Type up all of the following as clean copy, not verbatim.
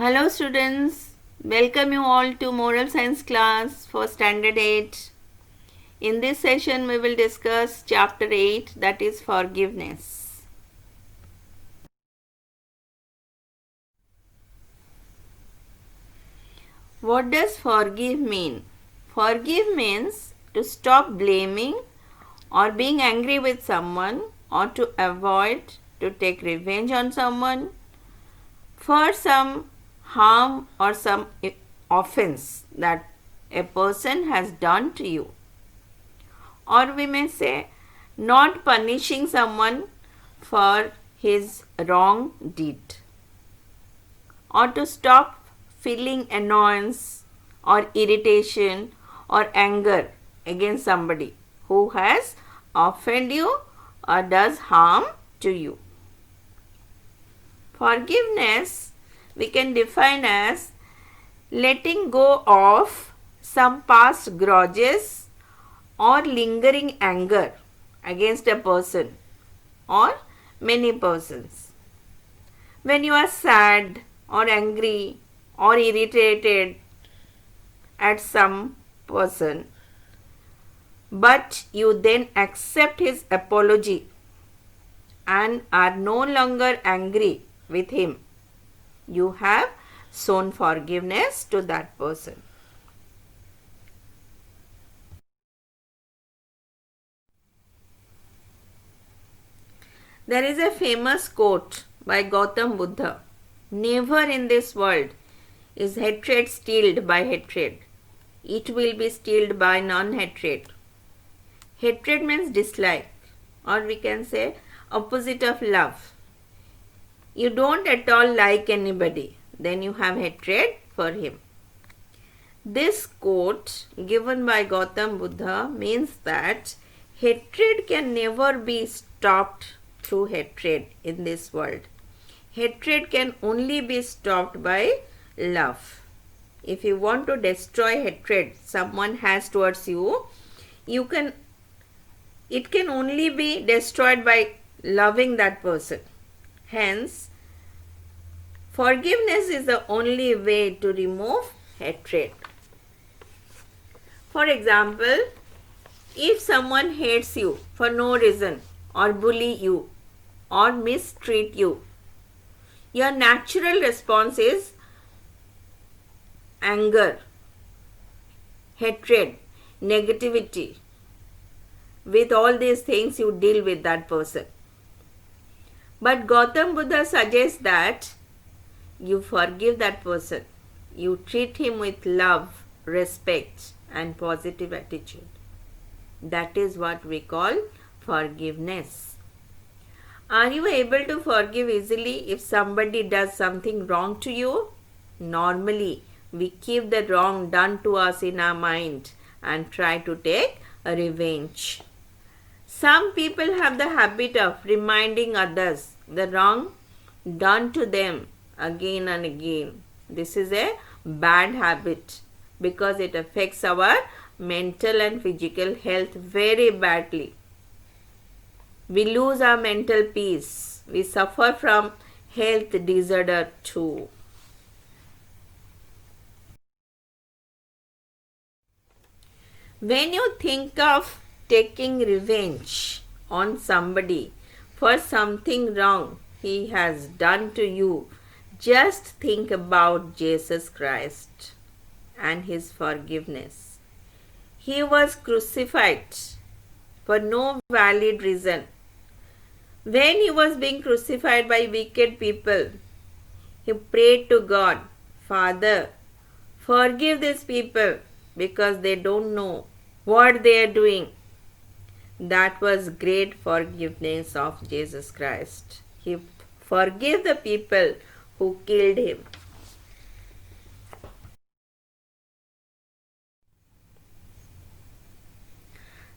Hello students, welcome you all to Moral Science class for Standard 8. In this session we will discuss chapter 8, that is forgiveness. What does forgive mean? Forgive means to stop blaming or being angry with someone, or to avoid to take revenge on someone for some harm or some offense that a person has done to you. Or we may say, not punishing someone for his wrong deed. Or to stop feeling annoyance or irritation or anger against somebody who has offended you or does harm to you. Forgiveness we can define as letting go of some past grudges or lingering anger against a person or many persons. When you are sad or angry or irritated at some person, but you then accept his apology and are no longer angry with him, you have shown forgiveness to that person. There is a famous quote by Gautam Buddha: "Never in this world is hatred stilled by hatred. It will be stilled by non-hatred." Hatred means dislike, or we can say opposite of love. You don't at all like anybody, then you have hatred for him. This quote given by Gautam Buddha means that hatred can never be stopped through hatred in this world. Hatred can only be stopped by love. If you want to destroy hatred someone has towards you, it can only be destroyed by loving that person. Hence, forgiveness is the only way to remove hatred. For example, if someone hates you for no reason or bully you or mistreat you, your natural response is anger, hatred, negativity. With all these things you deal with that person. But Gautam Buddha suggests that you forgive that person. You treat him with love, respect and positive attitude. That is what we call forgiveness. Are you able to forgive easily if somebody does something wrong to you? Normally, we keep the wrong done to us in our mind and try to take a revenge. Some people have the habit of reminding others the wrong done to them again and again. This is a bad habit because it affects our mental and physical health very badly. We lose our mental peace. We suffer from health disorder too. When you think of taking revenge on somebody for something wrong he has done to you, just think about Jesus Christ and his forgiveness. He was crucified for no valid reason. When he was being crucified by wicked people, he prayed to God, "Father, forgive these people because they don't know what they are doing." That was great forgiveness of Jesus Christ. He forgave the people who killed him.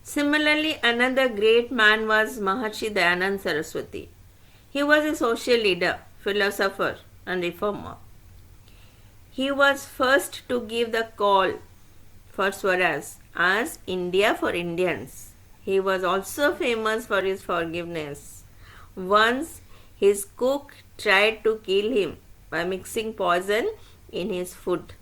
Similarly, another great man was Maharishi Dayananda Saraswati. He was a social leader, philosopher and reformer. He was first to give the call for Swaraj as India for Indians. He was also famous for his forgiveness. Once his cook tried to kill him, by mixing poison in his food.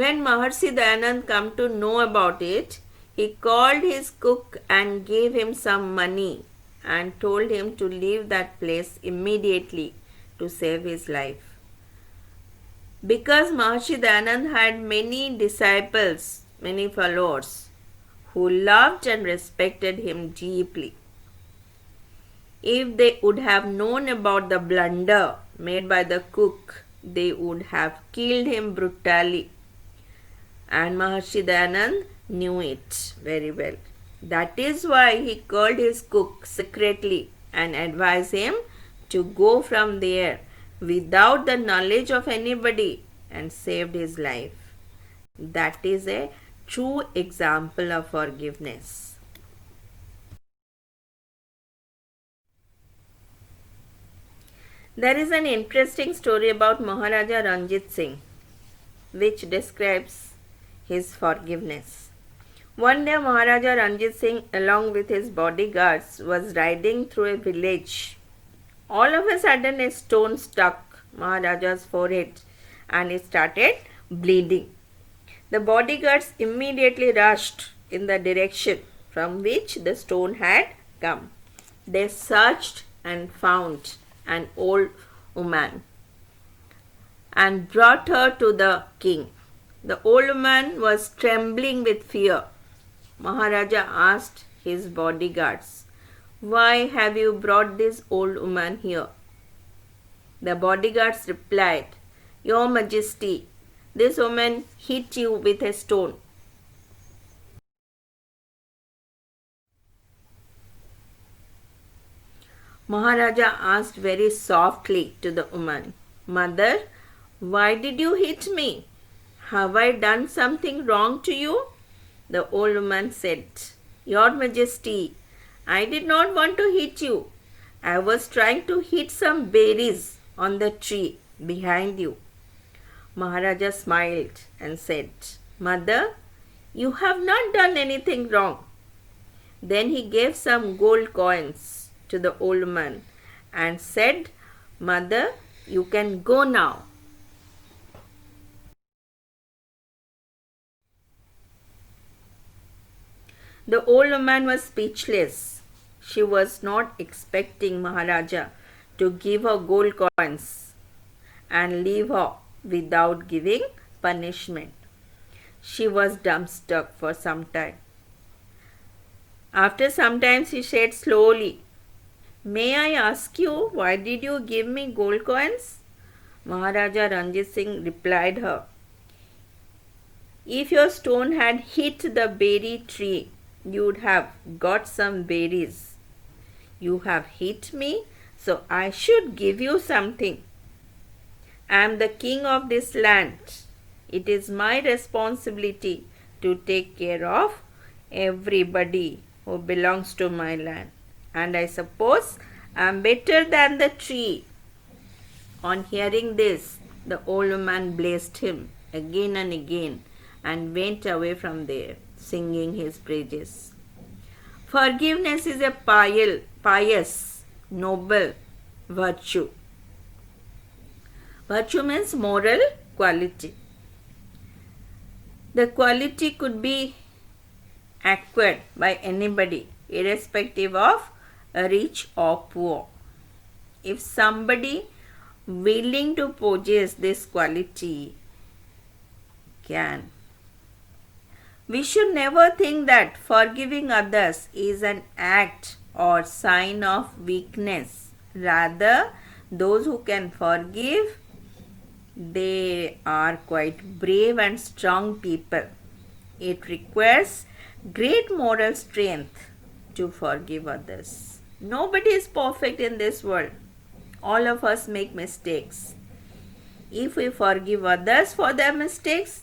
When Maharshi Dayanand come to know about it, he called his cook and gave him some money and told him to leave that place immediately to save his life. Because Maharshi Dayanand had many disciples, many followers, who loved and respected him deeply. If they would have known about the blunder made by the cook, they would have killed him brutally. And Maharshi Dayanand knew it very well. That is why he called his cook secretly and advised him to go from there without the knowledge of anybody and saved his life. That is a true example of forgiveness. There is an interesting story about Maharaja Ranjit Singh which describes his forgiveness. One day Maharaja Ranjit Singh along with his bodyguards was riding through a village. All of a sudden a stone struck Maharaja's forehead and he started bleeding. The bodyguards immediately rushed in the direction from which the stone had come. They searched and found an old woman and brought her to the king. The old woman was trembling with fear. Maharaja asked his bodyguards, "Why have you brought this old woman here?" The bodyguards replied, "Your Majesty, this woman hit you with a stone." Maharaja asked very softly to the woman, "Mother, why did you hit me? Have I done something wrong to you?" The old woman said, "Your Majesty, I did not want to hit you. I was trying to hit some berries on the tree behind you." Maharaja smiled and said, "Mother, you have not done anything wrong." Then he gave some gold coins to the old woman and said, "Mother, you can go now." The old woman was speechless. She was not expecting Maharaja to give her gold coins and leave her without giving punishment. She was dumbstruck for some time. After some time she said slowly, "May I ask you, why did you give me gold coins?" Maharaja Ranjit Singh replied her, "If your stone had hit the berry tree, you would have got some berries. You have hit me, so I should give you something. I am the king of this land. It is my responsibility to take care of everybody who belongs to my land. And I suppose I am better than the tree." On hearing this, the old woman blessed him again and again and went away from there, singing his praises. Forgiveness is a pious, noble virtue. Virtue means moral quality. The quality could be acquired by anybody, irrespective of rich or poor. If somebody willing to possess this quality can. We should never think that forgiving others is an act or sign of weakness. Rather, those who can forgive, they are quite brave and strong people. It requires great moral strength to forgive others. Nobody is perfect in this world. All of us make mistakes. If we forgive others for their mistakes,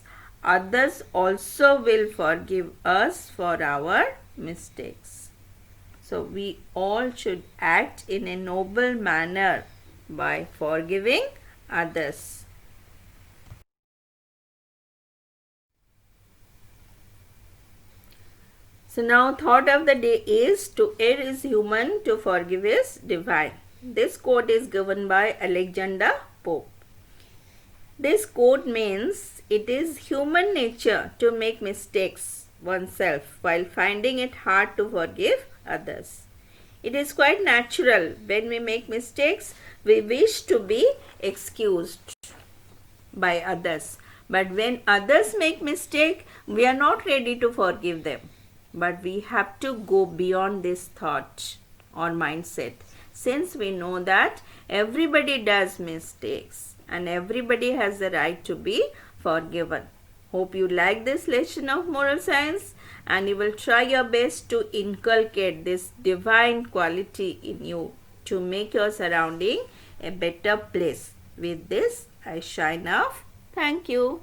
others also will forgive us for our mistakes. So we all should act in a noble manner by forgiving others. So now thought of the day is, to err is human, to forgive is divine. This quote is given by Alexander Pope. This quote means it is human nature to make mistakes oneself while finding it hard to forgive others. It is quite natural when we make mistakes, we wish to be excused by others. But when others make mistake, we are not ready to forgive them. But we have to go beyond this thought or mindset, since we know that everybody does mistakes and everybody has the right to be forgiven. Hope you like this lesson of moral science and you will try your best to inculcate this divine quality in you to make your surrounding a better place. With this, I sign off. Thank you.